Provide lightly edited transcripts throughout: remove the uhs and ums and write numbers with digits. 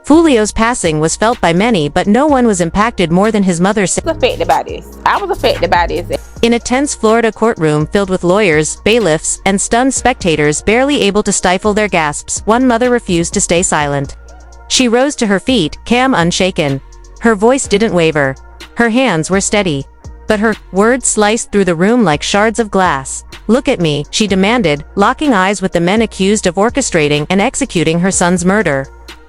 Foolio's passing was felt by many, but no one was impacted more than his mother. I was affected by this. In a tense Florida courtroom filled with lawyers, bailiffs, and stunned spectators barely able to stifle their gasps, one mother refused to stay silent. She rose to her feet, calm, unshaken. Her voice didn't waver. Her hands were steady. But her words sliced through the room like shards of glass. "Look at me," she demanded, locking eyes with the men accused of orchestrating and executing her son's murder.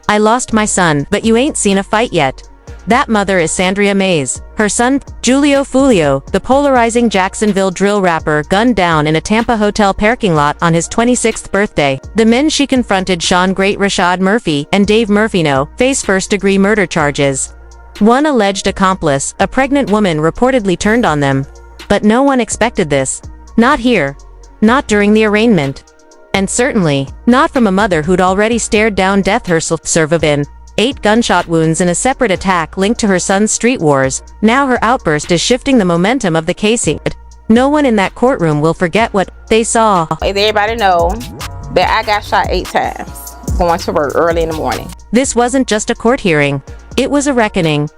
"I lost my son, but you ain't seen a fight yet." That mother is Sandria Mays. Her son, Julio Foolio, the polarizing Jacksonville drill rapper, gunned down in a Tampa hotel parking lot on his 26th birthday. The men she confronted, Sean Great, Rashad Murphy, and Dave Murphyno, face first-degree murder charges. One alleged accomplice, a pregnant woman, reportedly turned on them. But no one expected this. Not here. Not during the arraignment. And certainly, not from a mother who'd already stared down death herself. Survivin. 8 gunshot wounds in a separate attack linked to her son's street wars. Now her outburst is shifting the momentum of the case. No one in that courtroom will forget what they saw. Everybody know that I got shot 8 times going to work early in the morning. This wasn't just a court hearing. It was a reckoning.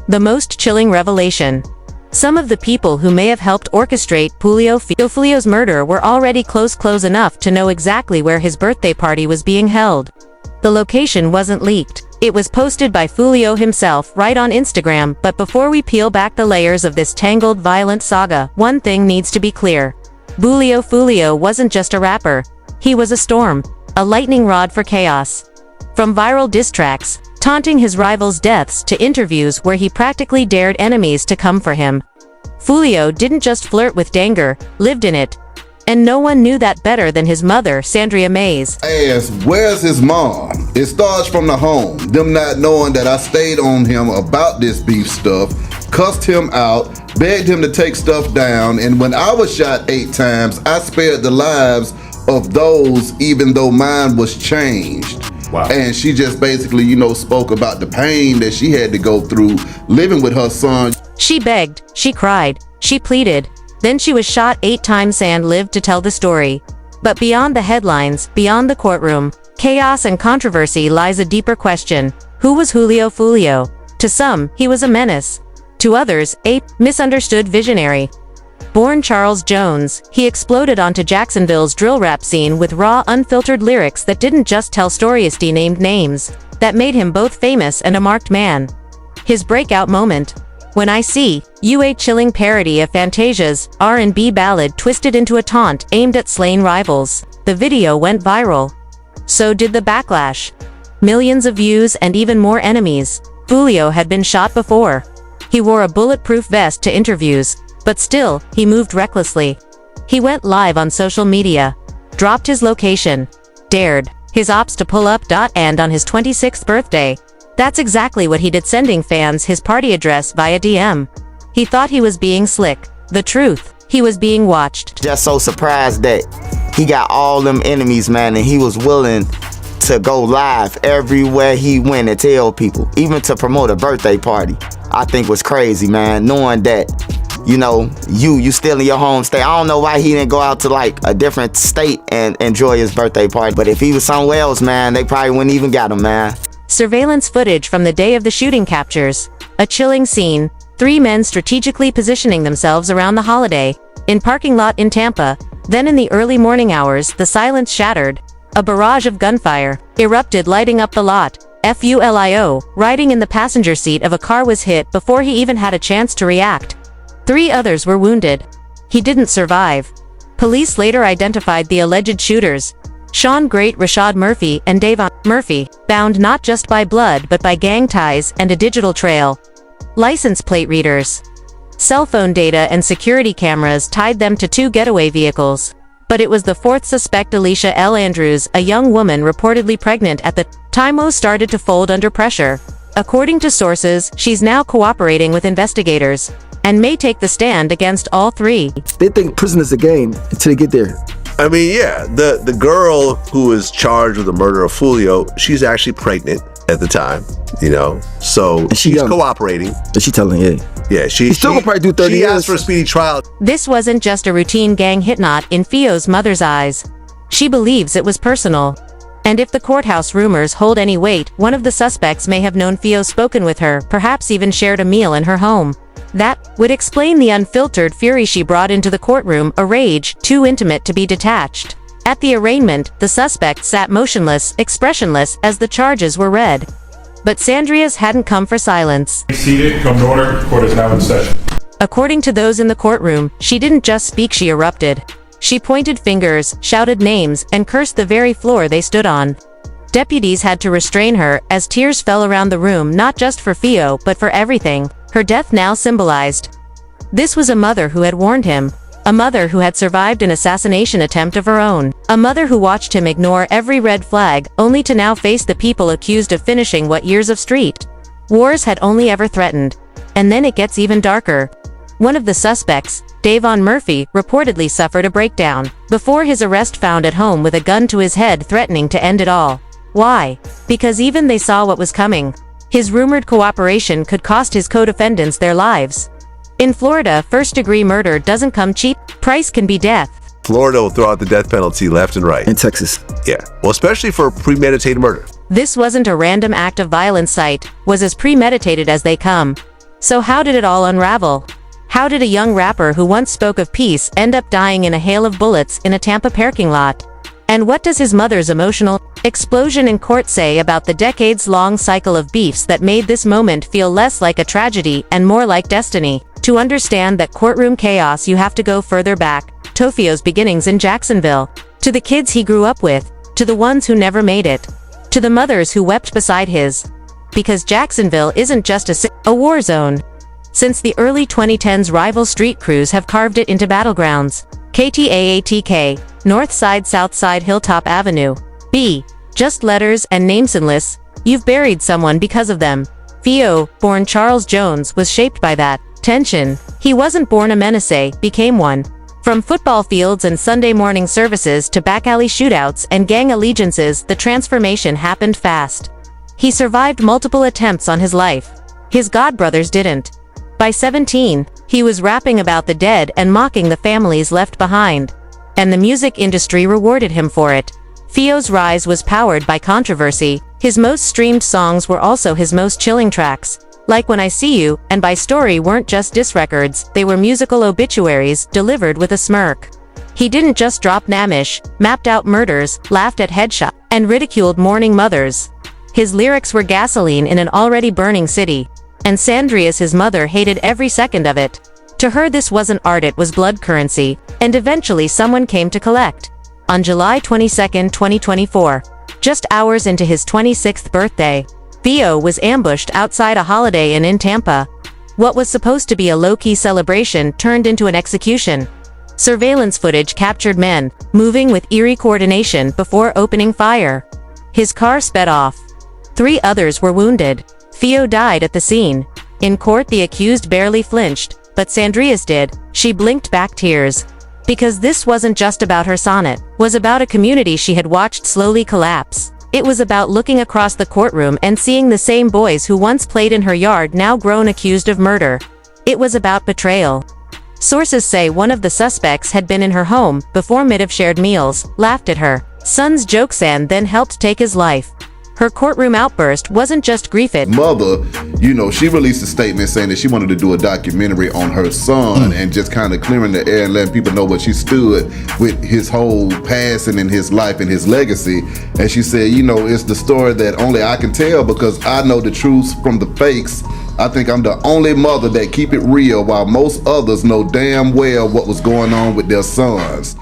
The most chilling revelation. Some of the people who may have helped orchestrate Foolio's murder were already close enough to know exactly where his birthday party was being held. The location wasn't leaked. It was posted by Foolio himself right on Instagram. But before we peel back the layers of this tangled, violent saga, one thing needs to be clear. Foolio wasn't just a rapper. He was a storm, a lightning rod for chaos. From viral diss tracks, taunting his rivals' deaths, to interviews where he practically dared enemies to come for him. Foolio didn't just flirt with danger, lived in it. And no one knew that better than his mother, Sandria Mays. Asked, where's his mom? It starts from the home. Them not knowing that I stayed on him about this beef stuff, cussed him out, begged him to take stuff down, and when I was shot 8 times, I spared the lives of those even though mine was changed. Wow. And she just basically, spoke about the pain that she had to go through living with her son. She begged, she cried, she pleaded. Then she was shot 8 times and lived to tell the story. But beyond the headlines, beyond the courtroom, chaos and controversy lies a deeper question. Who was Julio Foolio? To some, he was a menace. To others, a misunderstood visionary. Born Charles Jones, he exploded onto Jacksonville's drill rap scene with raw, unfiltered lyrics that didn't just tell stories, named names, that made him both famous and a marked man. His breakout moment. When I See You, a chilling parody of Fantasia's R&B ballad twisted into a taunt aimed at slain rivals. The video went viral. So did the backlash. Millions of views and even more enemies. Foolio had been shot before. He wore a bulletproof vest to interviews, but still, he moved recklessly. He went live on social media, dropped his location, dared his ops to pull up. And on his 26th birthday, that's exactly what he did, sending fans his party address via DM. He thought he was being slick. The truth, he was being watched. Just so surprised that he got all them enemies, man, and he was willing to go live everywhere he went and tell people, even to promote a birthday party. I think was crazy, man, knowing that, you still in your home state. I don't know why he didn't go out to like a different state and enjoy his birthday party. But if he was somewhere else, man, they probably wouldn't even got him, man. Surveillance footage from the day of the shooting captures a chilling scene. 3 men strategically positioning themselves around the holiday in parking lot in Tampa. Then in the early morning hours, the silence shattered. A barrage of gunfire erupted, lighting up the lot. Foolio, riding in the passenger seat of a car, was hit before he even had a chance to react. 3 others were wounded. He didn't survive. Police later identified the alleged shooters, Sean Great, Rashad Murphy, and Dave Murphy, bound not just by blood but by gang ties and a digital trail. License plate readers, cell phone data, and security cameras tied them to 2 getaway vehicles. But it was the 4th suspect, Alicia L. Andrews, a young woman reportedly pregnant at the time, who started to fold under pressure. According to sources, she's now cooperating with investigators and may take the stand against all 3. They think prison is a game until they get there. I mean, yeah, the girl who is charged with the murder of Foolio, she's actually pregnant at the time, so and she's cooperating. But she telling, Yeah, He's still gonna probably do 30 years. She asked for a speedy trial. This wasn't just a routine gang hit, not in Fio's mother's eyes. She believes it was personal. And if the courthouse rumors hold any weight, one of the suspects may have known Foolio, spoken with her, perhaps even shared a meal in her home. That would explain the unfiltered fury she brought into the courtroom, a rage too intimate to be detached. At the arraignment, the suspect sat motionless, expressionless, as the charges were read. But Sandria's hadn't come for silence. Seated, come to order. Court is now in session. According to those in the courtroom, she didn't just speak, she erupted. She pointed fingers, shouted names, and cursed the very floor they stood on. Deputies had to restrain her, as tears fell around the room, not just for Foolio, but for everything her death now symbolized. This was a mother who had warned him. A mother who had survived an assassination attempt of her own. A mother who watched him ignore every red flag, only to now face the people accused of finishing what years of street wars had only ever threatened. And then it gets even darker. One of the suspects, Davon Murphy, reportedly suffered a breakdown before his arrest, found at home with a gun to his head, threatening to end it all. Why? Because even they saw what was coming. His rumored cooperation could cost his co-defendants their lives. In Florida, first-degree murder doesn't come cheap. Price can be death. Florida will throw out the death penalty left and right. In Texas. Yeah, well, especially for premeditated murder. This wasn't a random act of violence, sight was as premeditated as they come. So how did it all unravel? How did a young rapper who once spoke of peace end up dying in a hail of bullets in a Tampa parking lot? And what does his mother's emotional explosion in court say about the decades-long cycle of beefs that made this moment feel less like a tragedy and more like destiny? To understand that courtroom chaos, you have to go further back, to Foolio's beginnings in Jacksonville, to the kids he grew up with, to the ones who never made it, to the mothers who wept beside his. Because Jacksonville isn't just a war zone. Since the early 2010s, rival street crews have carved it into battlegrounds. KTAATK, North Side, South Side, Hilltop Avenue. B. Just letters and names and lists. You've buried someone because of them. Foolio, born Charles Jones, was shaped by that tension. He wasn't born a menace, became one. From football fields and Sunday morning services to back alley shootouts and gang allegiances, the transformation happened fast. He survived multiple attempts on his life. His godbrothers didn't. By 17, he was rapping about the dead and mocking the families left behind. And the music industry rewarded him for it. Foolio's rise was powered by controversy. His most streamed songs were also his most chilling tracks. Like When I See You and By Story weren't just diss records, they were musical obituaries delivered with a smirk. He didn't just drop Namish, mapped out murders, laughed at headshots, and ridiculed mourning mothers. His lyrics were gasoline in an already burning city. And Sandria's, his mother, hated every second of it. To her, this wasn't art, it was blood currency, and eventually someone came to collect. On July 22, 2024, just hours into his 26th birthday, Foolio was ambushed outside a Holiday Inn in Tampa. What was supposed to be a low-key celebration turned into an execution. Surveillance footage captured men moving with eerie coordination before opening fire. His car sped off. 3 others were wounded. Foolio died at the scene. In court, the accused barely flinched, but Sandria's did. She blinked back tears. Because this wasn't just about her sonnet, it was about a community she had watched slowly collapse. It was about looking across the courtroom and seeing the same boys who once played in her yard now grown accused of murder. It was about betrayal. Sources say one of the suspects had been in her home before mid-have shared meals, laughed at her son's jokes, and then helped take his life. Her courtroom outburst wasn't just grief. Mother, she released a statement saying that she wanted to do a documentary on her son and just kind of clearing the air and letting people know what she stood with his whole passing and his life and his legacy. And she said, it's the story that only I can tell because I know the truth from the fakes. I think I'm the only mother that keep it real while most others know damn well what was going on with their sons.